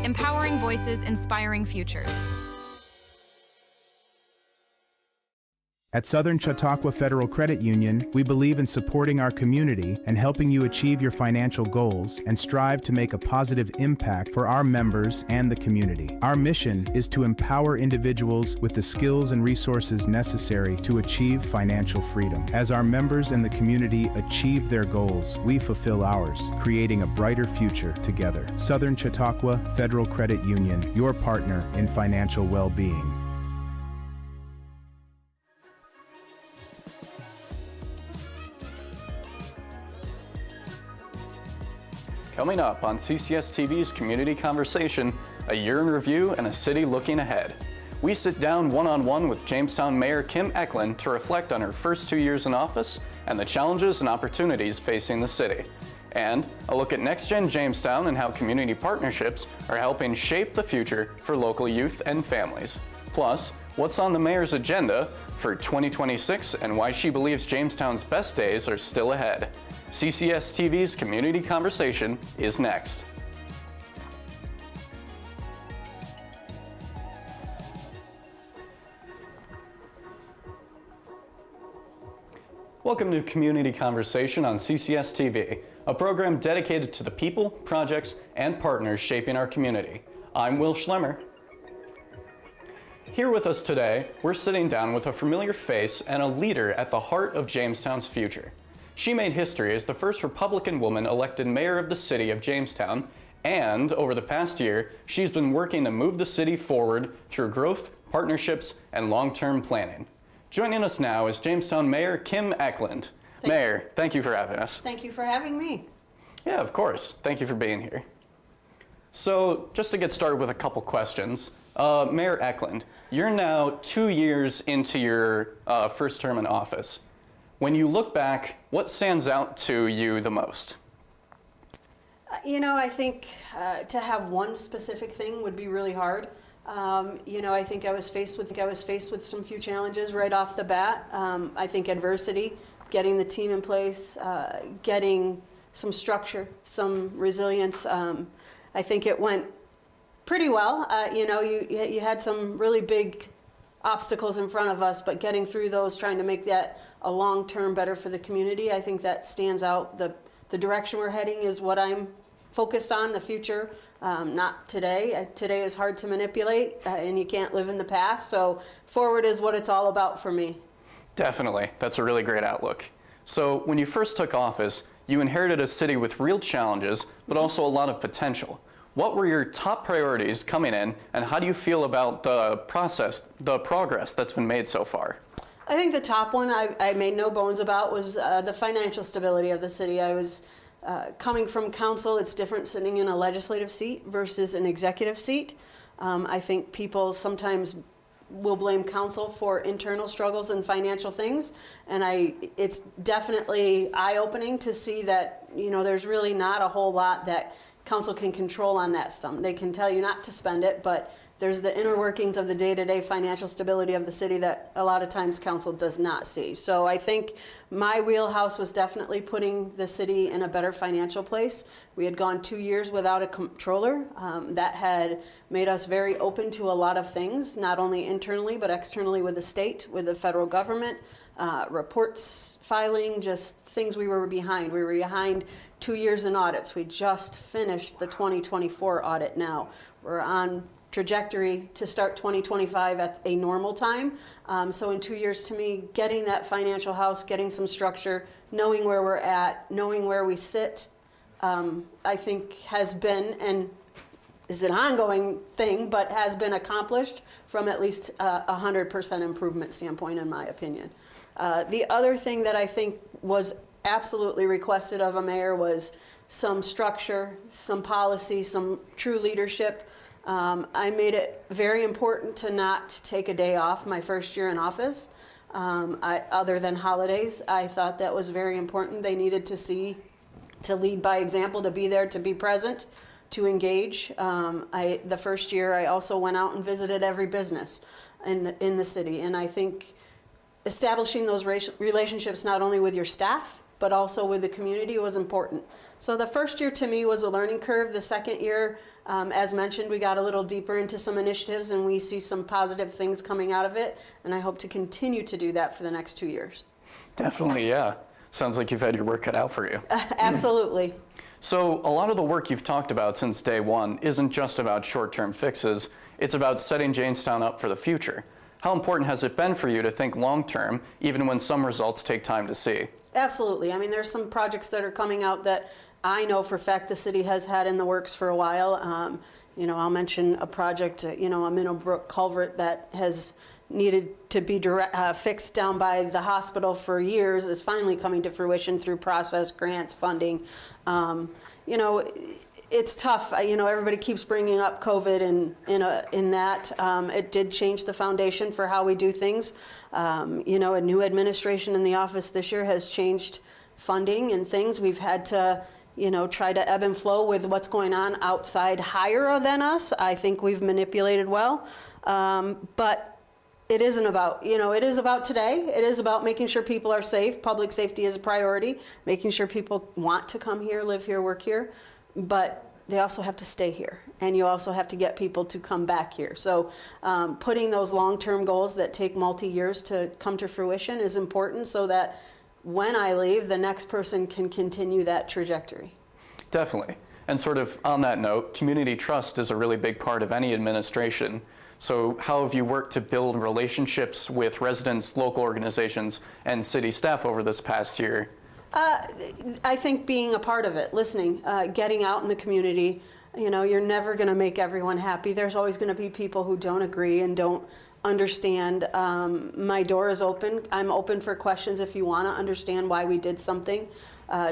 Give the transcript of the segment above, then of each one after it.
empowering voices, inspiring futures. At Southern Chautauqua Federal Credit Union, we believe in supporting our community and helping you achieve your financial goals and strive to make a positive impact for our members and the community. Our mission is to empower individuals with the skills and resources necessary to achieve financial freedom. As our members and the community achieve their goals, we fulfill ours, creating a brighter future together. Southern Chautauqua Federal Credit Union, your partner in financial well-being. Coming up on CCS-TV's Community Conversation, a year in review and a city looking ahead. We sit down one-on-one with Jamestown Mayor Kim Ecklund to reflect on her first 2 years in office and the challenges and opportunities facing the city. And a look at Next Gen Jamestown and how community partnerships are helping shape the future for local youth and families. Plus, what's on the mayor's agenda for 2026 and why she believes Jamestown's best days are still ahead. CCS-TV's Community Conversation is next. Welcome to Community Conversation on CCS-TV, a program dedicated to the people, projects, and partners shaping our community. I'm Will Schlemmer. Here with us today, we're sitting down with a familiar face and a leader at the heart of Jamestown's future. She made history as the first Republican woman elected mayor of the city of Jamestown, and over the past year, she's been working to move the city forward through growth, partnerships, and long-term planning. Joining us now is Jamestown Mayor Kim Ecklund. Mayor, thank you for having us. Thank you for having me. Yeah, of course. Thank you for being here. So, just to get started with a couple questions, Mayor Ecklund, you're now 2 years into your first term in office. When you look back, what stands out to you the most? You know, I think to have one specific thing would be really hard. You know, I think I was faced with some few challenges right off the bat. I think adversity, getting the team in place, getting some structure, some resilience. I think it went pretty well. You know, you had some really big obstacles in front of us, but getting through those, trying to make that a long-term better for the community, I think that stands out. The direction we're heading is what I'm focused on, the future, not today. Today is hard to manipulate, and you can't live in the past, so forward is what it's all about for me. Definitely. That's a really great outlook. So when you first took office, you inherited a city with real challenges, but also a lot of potential. What were your top priorities coming in, and how do you feel about the progress that's been made so far? I think the top one I made no bones about was the financial stability of the city. I was coming from council. It's different sitting in a legislative seat versus an executive seat. I think people sometimes will blame council for internal struggles and financial things, and it's definitely eye-opening to see that, you know, there's really not a whole lot that council can control on that stuff. They can tell you not to spend it, but there's the inner workings of the day-to-day financial stability of the city that a lot of times council does not see. So I think my wheelhouse was definitely putting the city in a better financial place. We had gone 2 years without a comptroller. That had made us very open to a lot of things, not only internally, but externally with the state, with the federal government, reports filing, just things we were behind. We were behind 2 years in audits. We just finished the 2024 audit now. We're on trajectory to start 2025 at a normal time. So in 2 years, to me, getting that financial house, getting some structure, knowing where we're at, knowing where we sit, I think has been, and is an ongoing thing, but has been accomplished from at least 100% improvement standpoint, in my opinion. The other thing that I think was absolutely requested of a mayor was some structure, some policy, some true leadership. I made it very important to not take a day off my first year in office, other than holidays. I thought that was very important. They needed to lead by example, to be there, to be present, to engage. The first year I also went out and visited every business in the city, and I think establishing those relationships not only with your staff, but also with the community was important. So the first year to me was a learning curve. The second year, As mentioned, we got a little deeper into some initiatives and we see some positive things coming out of it, and I hope to continue to do that for the next 2 years. Definitely, yeah. Sounds like you've had your work cut out for you. Absolutely. So a lot of the work you've talked about since day one isn't just about short-term fixes, it's about setting Jamestown up for the future. How important has it been for you to think long-term, even when some results take time to see? Absolutely. I mean, there's some projects that are coming out that I know for a fact the city has had in the works for a while. You know, I'll mention a project, you know, a Minnow Brook culvert that has needed to be fixed down by the hospital for years is finally coming to fruition through process, grants, funding. You know, it's tough. You know, everybody keeps bringing up COVID in that. It did change the foundation for how we do things. You know, a new administration in the office this year has changed funding and things. We've had to, you know, try to ebb and flow with what's going on outside higher than us. I think we've manipulated well. But it isn't about, you know, it is about today. It is about making sure people are safe. Public safety is a priority, making sure people want to come here, live here, work here. But they also have to stay here, and you also have to get people to come back here. So putting those long-term goals that take multi-years to come to fruition is important so that when I leave, the next person can continue that trajectory. Definitely. And sort of on that note, community trust is a really big part of any administration. So how have you worked to build relationships with residents, local organizations, and city staff over this past year? I think being a part of it, listening, getting out in the community. You know, you're never going to make everyone happy. There's always going to be people who don't agree and don't understand. My door is open. I'm open for questions if you want to understand why we did something.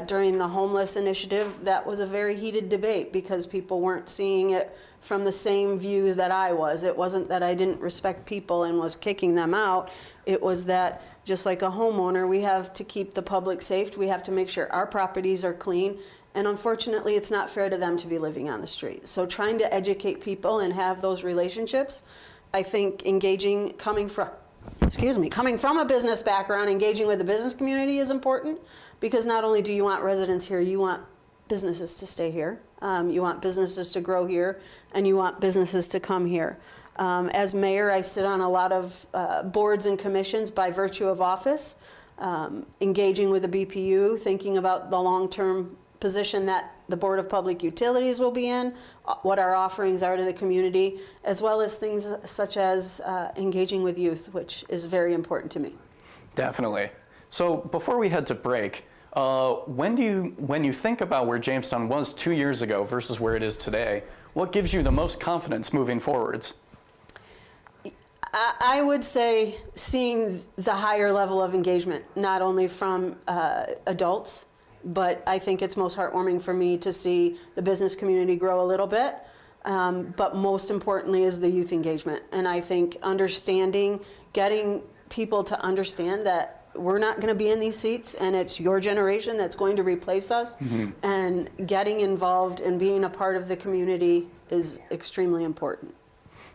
During the homeless initiative, that was a very heated debate because people weren't seeing it from the same views that I was. It wasn't that I didn't respect people and was kicking them out. It was that just like a homeowner, we have to keep the public safe. We have to make sure our properties are clean. And unfortunately, it's not fair to them to be living on the street. So trying to educate people and have those relationships, I think engaging, coming from a business background, engaging with the business community is important, because not only do you want residents here, you want businesses to stay here, you want businesses to grow here, and you want businesses to come here. As mayor, I sit on a lot of boards and commissions by virtue of office, engaging with the BPU, thinking about the long-term position that the Board of Public Utilities will be in, what our offerings are to the community, as well as things such as engaging with youth, which is very important to me. Definitely. So before we head to break, when you think about where Jamestown was 2 years ago versus where it is today, what gives you the most confidence moving forwards? I would say seeing the higher level of engagement, not only from adults, but I think it's most heartwarming for me to see the business community grow a little bit. But most importantly is the youth engagement. And I think understanding, getting people to understand that we're not going to be in these seats and it's your generation that's going to replace us. Mm-hmm. And getting involved and being a part of the community is extremely important.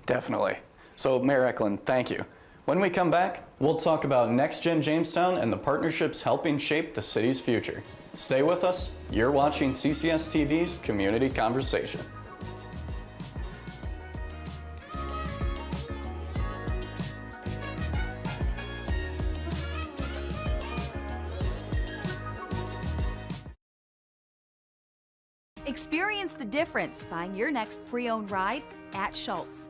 Definitely. So Mayor Ecklund, thank you. When we come back, we'll talk about Next Gen Jamestown and the partnerships helping shape the city's future. Stay with us. You're watching CCS-TV's Community Conversation. Experience the difference buying your next pre-owned ride at Schultz.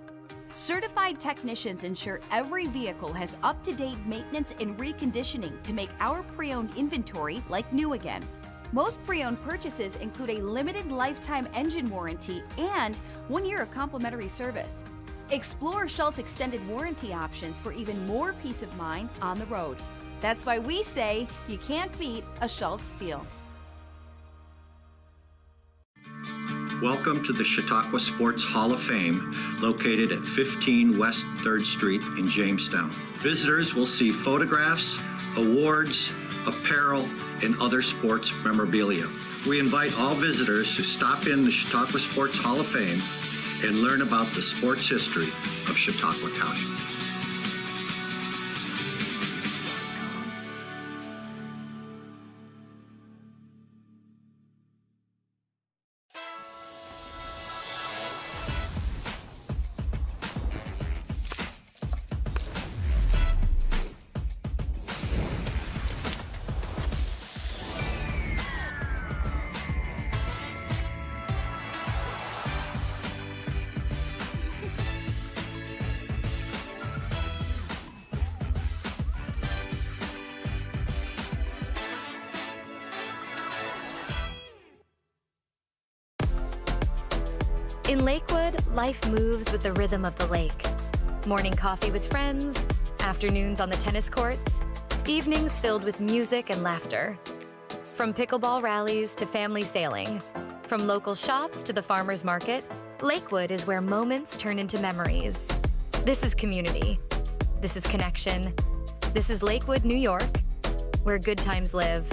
Certified technicians ensure every vehicle has up-to-date maintenance and reconditioning to make our pre-owned inventory like new again. Most pre-owned purchases include a limited lifetime engine warranty and 1 year of complimentary service. Explore Schultz extended warranty options for even more peace of mind on the road. That's why we say you can't beat a Schultz steal. Welcome to the Chautauqua Sports Hall of Fame, located at 15 West 3rd Street in Jamestown. Visitors will see photographs, awards, apparel, and other sports memorabilia. We invite all visitors to stop in the Chautauqua Sports Hall of Fame and learn about the sports history of Chautauqua County. In Lakewood, life moves with the rhythm of the lake. Morning coffee with friends, afternoons on the tennis courts, evenings filled with music and laughter. From pickleball rallies to family sailing, from local shops to the farmer's market, Lakewood is where moments turn into memories. This is community. This is connection. This is Lakewood, New York, where good times live.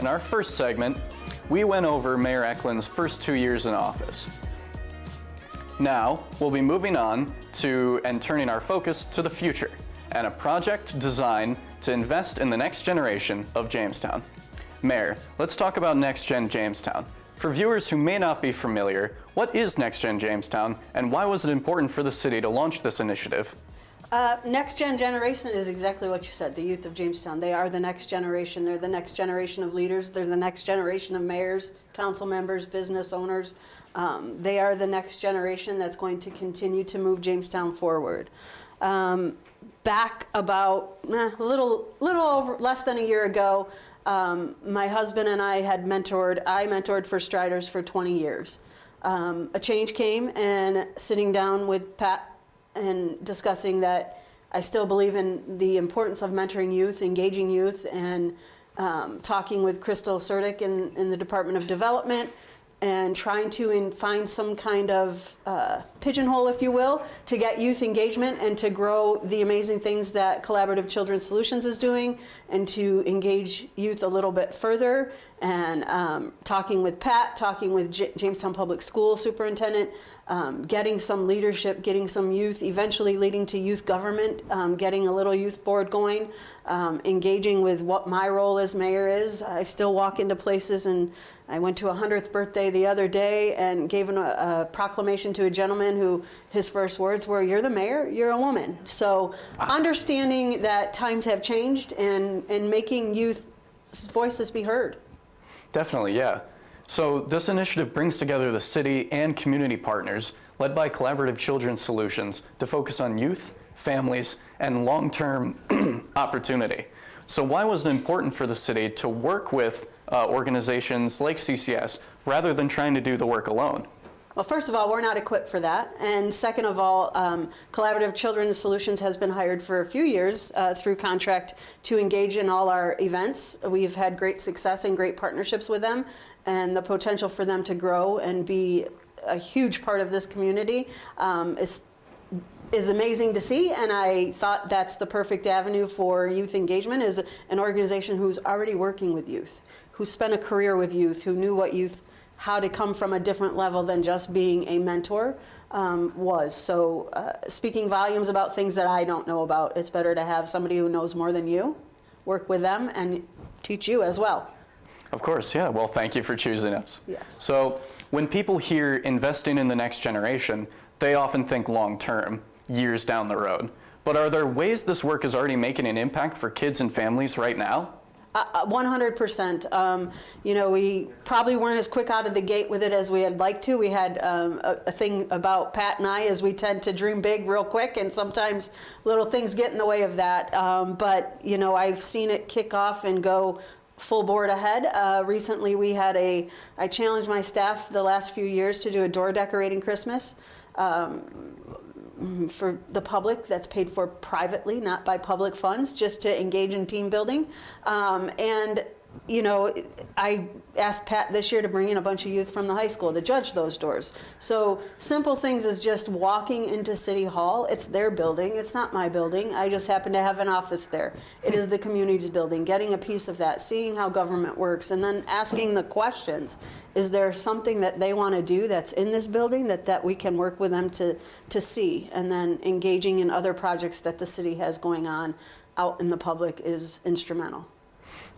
In our first segment, we went over Mayor Ecklund's first 2 years in office. Now, we'll be moving on to and turning our focus to the future and a project designed to invest in the next generation of Jamestown. Mayor, let's talk about Next Gen Jamestown. For viewers who may not be familiar, what is Next Gen Jamestown and why was it important for the city to launch this initiative? Next Gen Generation is exactly what you said, the youth of Jamestown. They are the next generation. They're the next generation of leaders. They're the next generation of mayors, council members, business owners. They are the next generation that's going to continue to move Jamestown forward. Back about a little over, less than a year ago, my husband and I mentored First Striders for 20 years. A change came, and sitting down with Pat and discussing that I still believe in the importance of mentoring youth, engaging youth, and talking with Crystal Surdick in the Department of Development, and trying to find some kind of pigeonhole, if you will, to get youth engagement and to grow the amazing things that Collaborative Children's Solutions is doing, and to engage youth a little bit further. And talking with Pat, talking with Jamestown Public School Superintendent, getting some leadership, getting some youth, eventually leading to youth government, getting a little youth board going, engaging with what my role as mayor is. I still walk into places, and I went to a 100th birthday the other day and gave a proclamation to a gentleman who his first words were, "You're the mayor, you're a woman." So understanding that times have changed and making youth voices be heard. Definitely, yeah. So this initiative brings together the city and community partners led by Collaborative Children's Solutions to focus on youth, families, and long-term opportunity. So why was it important for the city to work with organizations like CCS rather than trying to do the work alone? Well, first of all, we're not equipped for that. And second of all, Collaborative Children's Solutions has been hired for a few years through contract to engage in all our events. We've had great success and great partnerships with them, and the potential for them to grow and be a huge part of this community is amazing to see. And I thought that's the perfect avenue for youth engagement, is an organization who's already working with youth, who spent a career with youth, who knew what youth, how to come from a different level than just being a mentor was. So speaking volumes about things that I don't know about, it's better to have somebody who knows more than you work with them and teach you as well. Of course, yeah. Well, thank you for choosing us. Yes. So when people hear investing in the next generation, they often think long-term, years down the road. But are there ways this work is already making an impact for kids and families right now? 100%. You know, we probably weren't as quick out of the gate with it as we had liked to. We had a thing about Pat and I, as we tend to dream big real quick, and sometimes little things get in the way of that. But, you know, I've seen it kick off and go full board ahead. Recently we had I challenged my staff the last few years to do a door decorating Christmas. For the public, that's paid for privately, not by public funds, just to engage in team building. And you know, I asked Pat this year to bring in a bunch of youth from the high school to judge those doors. So simple things as just walking into City Hall. It's their building, it's not my building. I just happen to have an office there. It is the community's building. Getting a piece of that, seeing how government works, and then asking the questions. Is there something that they want to do that's in this building that we can work with them to see? And then engaging in other projects that the city has going on out in the public is instrumental.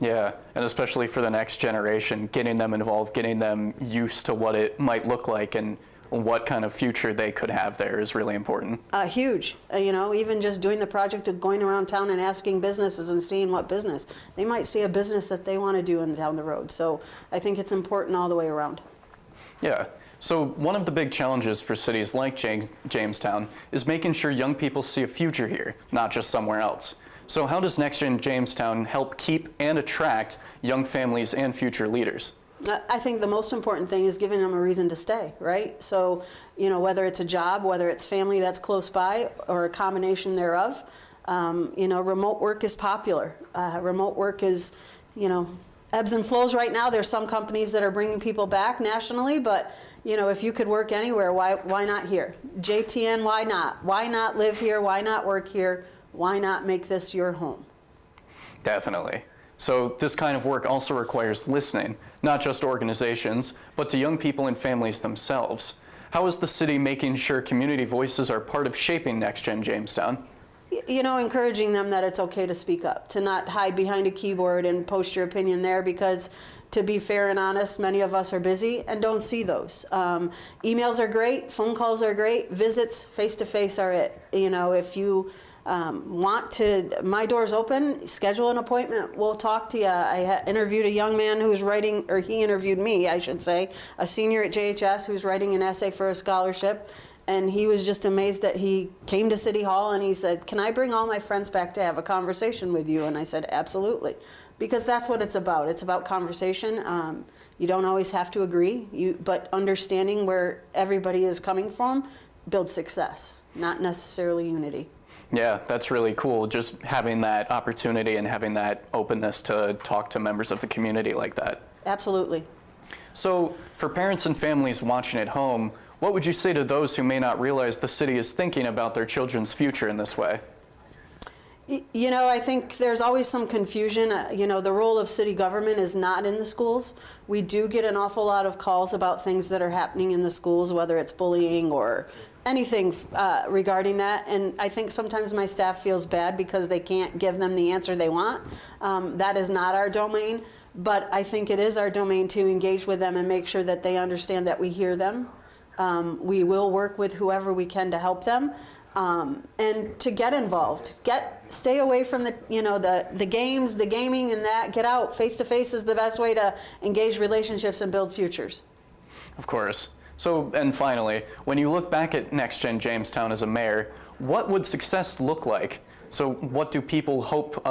Yeah, and especially for the next generation, getting them involved, getting them used to what it might look like and what kind of future they could have there is really important. Huge. You know, even just doing the project of going around town and asking businesses and seeing what business. They might see a business that they want to do down the road. So I think it's important all the way around. Yeah. So one of the big challenges for cities like Jamestown is making sure young people see a future here, not just somewhere else. So how does Next Gen Jamestown help keep and attract young families and future leaders? I think the most important thing is giving them a reason to stay, right? So, whether it's a job, whether it's family that's close by, or a combination thereof, remote work is popular. Remote work is, ebbs and flows right now. There's some companies that are bringing people back nationally, but if you could work anywhere, why not here? JTN, why not? Why not live here? Why not work here? Why not make this your home? Definitely. So this kind of work also requires listening, not just organizations, but to young people and families themselves. How is the city making sure community voices are part of shaping Next Gen Jamestown? Encouraging them that it's okay to speak up, to not hide behind a keyboard and post your opinion there, because to be fair and honest, many of us are busy and don't see those. Emails are great, phone calls are great, visits face-to-face are it. If you want to, my door's open, schedule an appointment, we'll talk to you. I interviewed a young man who's writing, or he interviewed me, I should say, a senior at JHS who's writing an essay for a scholarship. And he was just amazed that he came to City Hall and he said, "Can I bring all my friends back to have a conversation with you?" And I said, "Absolutely." Because that's what it's about. It's about conversation. You don't always have to agree, but understanding where everybody is coming from builds success, not necessarily unity. Yeah, that's really cool, just having that opportunity and having that openness to talk to members of the community like that. Absolutely. So for parents and families watching at home, what would you say to those who may not realize the city is thinking about their children's future in this way? I think there's always some confusion. The role of city government is not in the schools. We do get an awful lot of calls about things that are happening in the schools, whether it's bullying or anything regarding that. And I think sometimes my staff feels bad because they can't give them the answer they want. That is not our domain. But I think it is our domain to engage with them and make sure that they understand that we hear them. We will work with whoever we can to help them, and to get involved. Stay away from the games, the gaming, and that. Get out. Face to face is the best way to engage relationships and build futures. Of course. So, and finally, when you look back at Next Gen Jamestown as a mayor, what would success look like? So, what do people hope?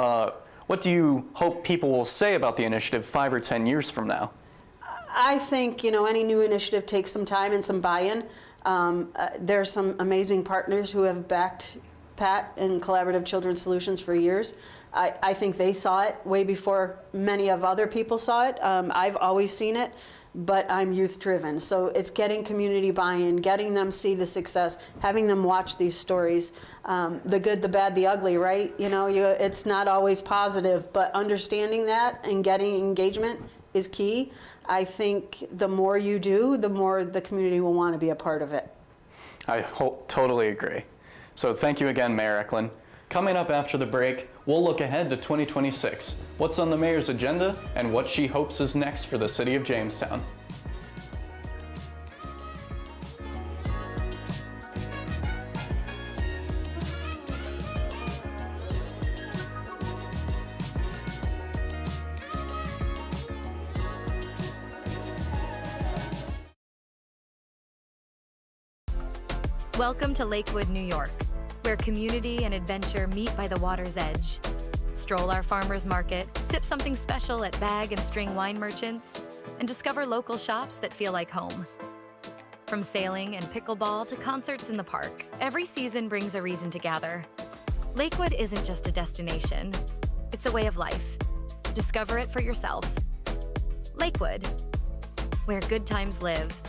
What do you hope people will say about the initiative 5 or 10 years from now? I think, any new initiative takes some time and some buy-in. There's some amazing partners who have backed PAT and Collaborative Children's Solutions for years. I think they saw it way before many of other people saw it. I've always seen it, but I'm youth-driven. So it's getting community buy-in, getting them see the success, having them watch these stories, the good, the bad, the ugly, right? It's not always positive, but understanding that and getting engagement is key. I think the more you do, the more the community will want to be a part of it. I totally agree. So thank you again, Mayor Ecklund. Coming up after the break, we'll look ahead to 2026, what's on the mayor's agenda, and what she hopes is next for the city of Jamestown. Welcome to Lakewood, New York, where community and adventure meet by the water's edge. Stroll our farmers market, sip something special at bag and string wine merchants, and discover local shops that feel like home. From sailing and pickleball to concerts in the park, every season brings a reason to gather. Lakewood isn't just a destination, it's a way of life. Discover it for yourself. Lakewood, where good times live.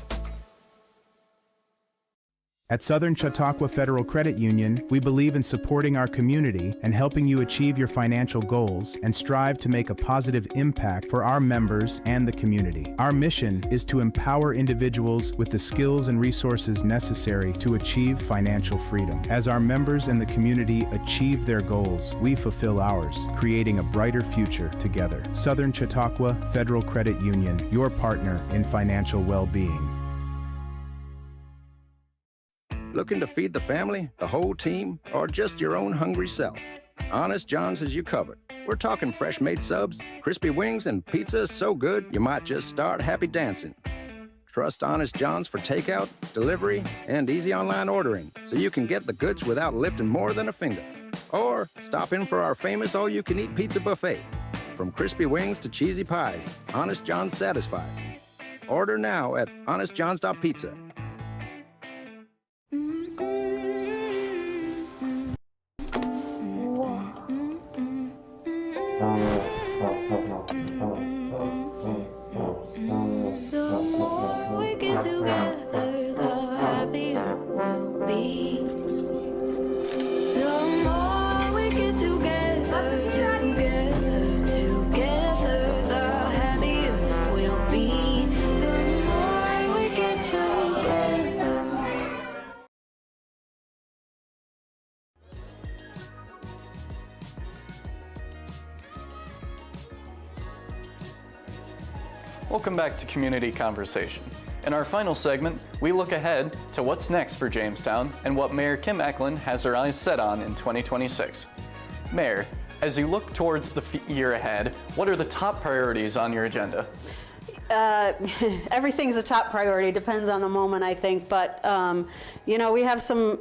At Southern Chautauqua Federal Credit Union, we believe in supporting our community and helping you achieve your financial goals and strive to make a positive impact for our members and the community. Our mission is to empower individuals with the skills and resources necessary to achieve financial freedom. As our members and the community achieve their goals, we fulfill ours, creating a brighter future together. Southern Chautauqua Federal Credit Union, your partner in financial well-being. Looking to feed the family, the whole team, or just your own hungry self? Honest John's has you covered. We're talking fresh-made subs, crispy wings, and pizza so good you might just start happy dancing. Trust Honest John's for takeout, delivery, and easy online ordering so you can get the goods without lifting more than a finger. Or stop in for our famous all-you-can-eat pizza buffet. From crispy wings to cheesy pies, Honest John's satisfies. Order now at honestjohns.pizza. Welcome back to Community Conversation. In our final segment, we look ahead to what's next for Jamestown and what Mayor Kim Ecklund has her eyes set on in 2026. Mayor, as you look towards the year ahead, what are the top priorities on your agenda? Everything's a top priority, depends on the moment, I think, but you know, we have some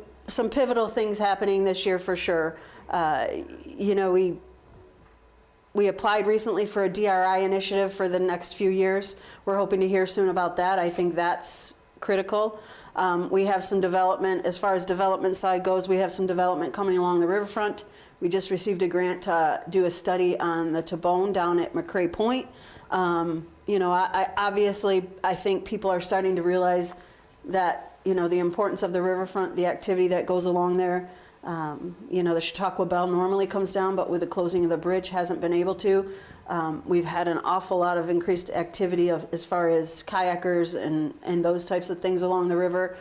pivotal things happening this year for sure. You know, we applied recently for a DRI initiative for the next few years. We're hoping to hear soon about that. I think that's critical. We have some development, as far as development side goes, we have some development coming along the riverfront. We just received a grant to do a study on the Tabone down at McCrae Point. You know, obviously, I think people are starting to realize that, you know, the importance of the riverfront, the activity that goes along there. You know, the Chautauqua Bell normally comes down, but with the closing of the bridge hasn't been able to. We've had an awful lot of increased activity as far as kayakers and those types of things along the river.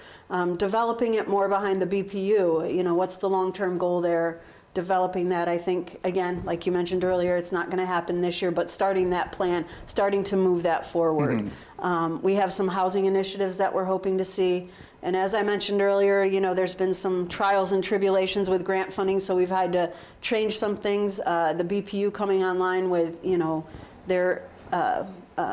Developing it more behind the BPU, you know, what's the long-term goal there? Developing that, I think, again, like you mentioned earlier, it's not going to happen this year, but starting that plan, starting to move that forward. Mm-hmm. We have some housing initiatives that we're hoping to see. And as I mentioned earlier, you know, there's been some trials and tribulations with grant funding, so we've had to change some things. The BPU coming online with, you know, their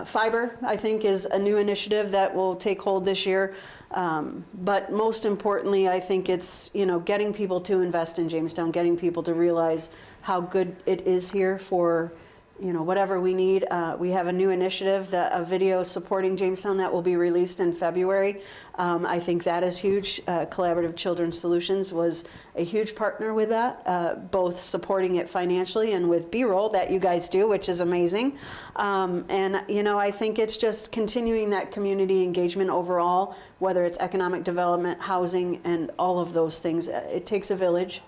fiber, I think, is a new initiative that will take hold this year. But most importantly, I think it's, you know, getting people to invest in Jamestown, getting people to realize how good it is here for, you know, whatever we need. We have a new initiative, a video supporting Jamestown that will be released in February. I think that is huge. Collaborative Children's Solutions was a huge partner with that, both supporting it financially and with B-roll that you guys do, which is amazing. And, you know, I think it's just continuing that community engagement overall, whether it's economic development, housing, and all of those things. It takes a village.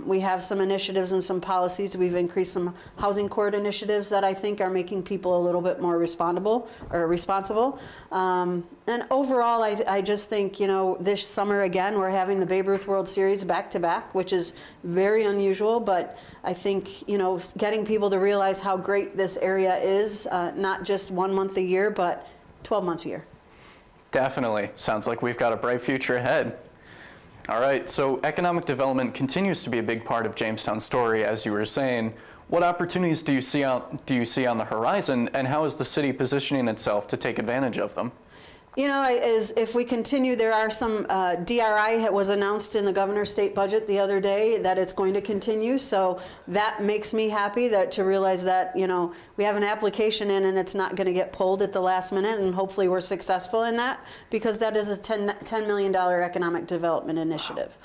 We have some initiatives and some policies. We've increased some housing court initiatives that I think are making people a little bit more responsible. And overall, I just think, you know, this summer again, we're having the Babe Ruth World Series back to back, which is very unusual, but I think, you know, getting people to realize how great this area is, not just 1 month a year, but 12 months a year. Definitely. Sounds like we've got a bright future ahead. All right, so economic development continues to be a big part of Jamestown's story, as you were saying. What opportunities do you see on the horizon, and how is the city positioning itself to take advantage of them? You know, if we continue, there are some, DRI was announced in the governor's state budget the other day that it's going to continue. So that makes me happy to realize that, you know, we have an application in and it's not going to get pulled at the last minute, and hopefully we're successful in that, because that is a $10 million economic development initiative.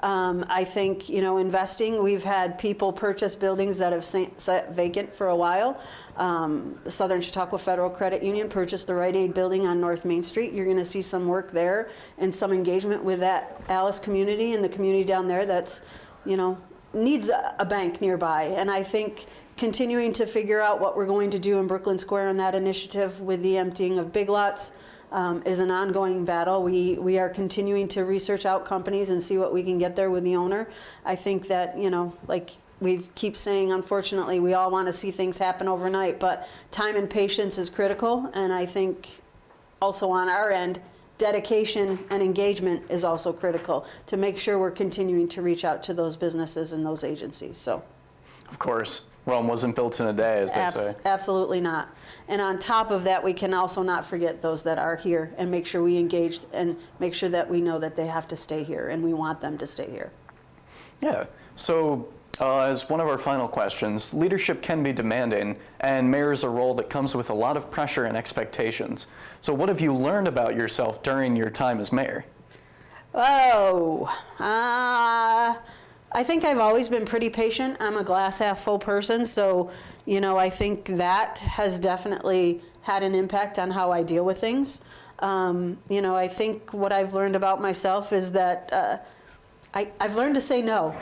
I think, you know, investing, we've had people purchase buildings that have sat vacant for a while. Southern Chautauqua Federal Credit Union purchased the Rite Aid building on North Main Street. You're going to see some work there and some engagement with that Alice community and the community down there that's, you know, needs a bank nearby. And I think continuing to figure out what we're going to do in Brooklyn Square in that initiative with the emptying of Big Lots is an ongoing battle. We are continuing to research out companies and see what we can get there with the owner. I think that, you know, like we keep saying, unfortunately, we all want to see things happen overnight, but time and patience is critical. And I think also on our end, dedication and engagement is also critical to make sure we're continuing to reach out to those businesses and those agencies. So, of course. Rome wasn't built in a day, as they say. Absolutely not. And on top of that, we can also not forget those that are here and make sure we engage and make sure that we know that they have to stay here and we want them to stay here. Yeah. So as one of our final questions, leadership can be demanding, and mayor is a role that comes with a lot of pressure and expectations. So what have you learned about yourself during your time as mayor? I think I've always been pretty patient. I'm a glass half full person, so I think that has definitely had an impact on how I deal with things. I think what I've learned about myself is that I've learned to say no.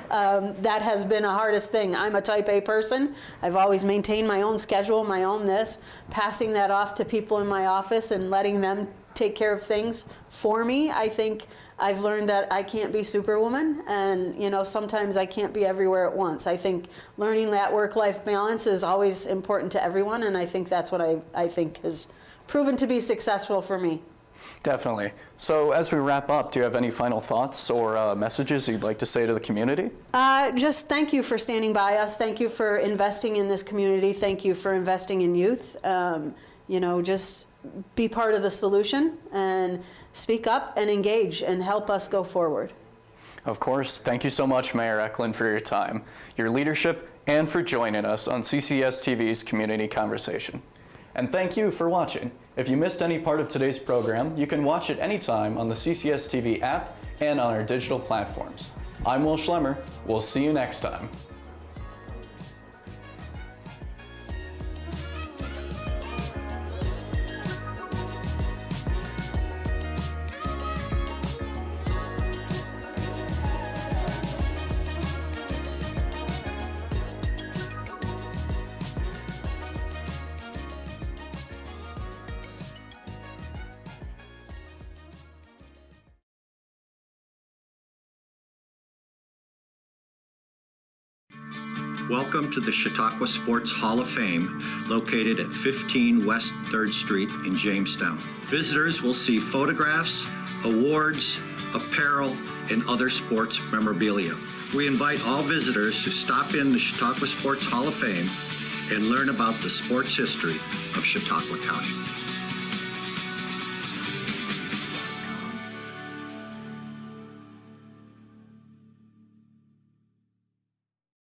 That has been the hardest thing. I'm a type A person. I've always maintained my own schedule, my own this, passing that off to people in my office and letting them take care of things for me. I think I've learned that I can't be Superwoman, and sometimes I can't be everywhere at once. I think learning that work-life balance is always important to everyone, and I think that's what I think has proven to be successful for me. Definitely. So as we wrap up, do you have any final thoughts or messages you'd like to say to the community? Just thank you for standing by us. Thank you for investing in this community. Thank you for investing in youth. Just be part of the solution and speak up and engage and help us go forward. Of course. Thank you so much, Mayor Ecklund, for your time, your leadership, and for joining us on CCS-TV's Community Conversation. And thank you for watching. If you missed any part of today's program, you can watch it anytime on the CCS-TV app and on our digital platforms. I'm Will Schlemmer. We'll see you next time. Welcome to the Chautauqua Sports Hall of Fame, located at 15 West 3rd Street in Jamestown. Visitors will see photographs, awards, apparel, and other sports memorabilia. We invite all visitors to stop in the Chautauqua Sports Hall of Fame and learn about the sports history of Chautauqua County.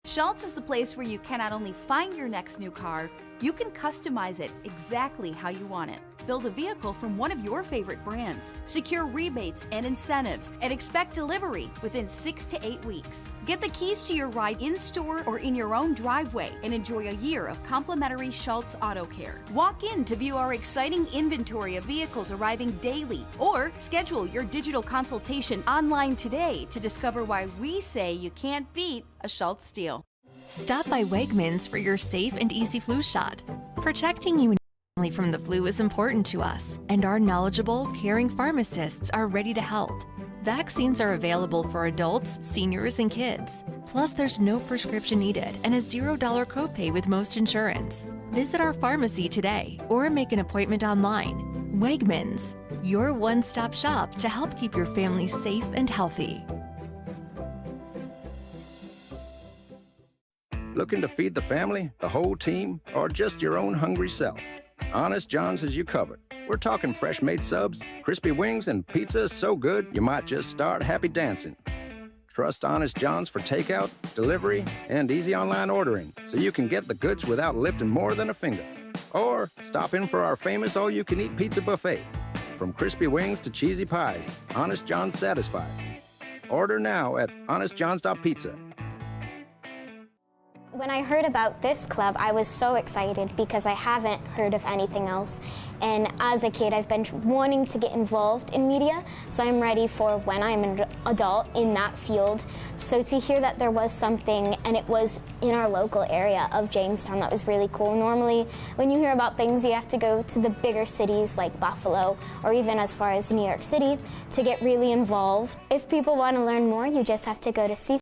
Schultz is the place where you can not only find your next new car, you can customize it exactly how you want it. Build a vehicle from one of your favorite brands, secure rebates and incentives, and expect delivery within 6 to 8 weeks. Get the keys to your ride in-store or in your own driveway and enjoy a year of complimentary Schultz Auto Care. Walk in to view our exciting inventory of vehicles arriving daily, or schedule your digital consultation online today to discover why we say you can't beat a Schultz deal. Stop by Wegmans for your safe and easy flu shot. Protecting you and your family from the flu is important to us, and our knowledgeable, caring pharmacists are ready to help. Vaccines are available for adults, seniors, and kids. Plus, there's no prescription needed and a $0 copay with most insurance. Visit our pharmacy today or make an appointment online. Wegmans, your one-stop shop to help keep your family safe and healthy. Looking to feed the family, the whole team, or just your own hungry self? Honest John's has you covered. We're talking fresh-made subs, crispy wings, and pizza so good you might just start happy dancing. Trust Honest John's for takeout, delivery, and easy online ordering, so you can get the goods without lifting more than a finger. Or stop in for our famous all-you-can-eat pizza buffet. From crispy wings to cheesy pies, Honest John's satisfies. Order now at honestjohns.pizza. When I heard about this club, I was so excited because I haven't heard of anything else. And as a kid, I've been wanting to get involved in media, so I'm ready for when I'm an adult in that field. So to hear that there was something, and it was in our local area of Jamestown, that was really cool. Normally, when you hear about things, you have to go to the bigger cities like Buffalo, or even as far as New York City, to get really involved. If people want to learn more, you just have to go to CCS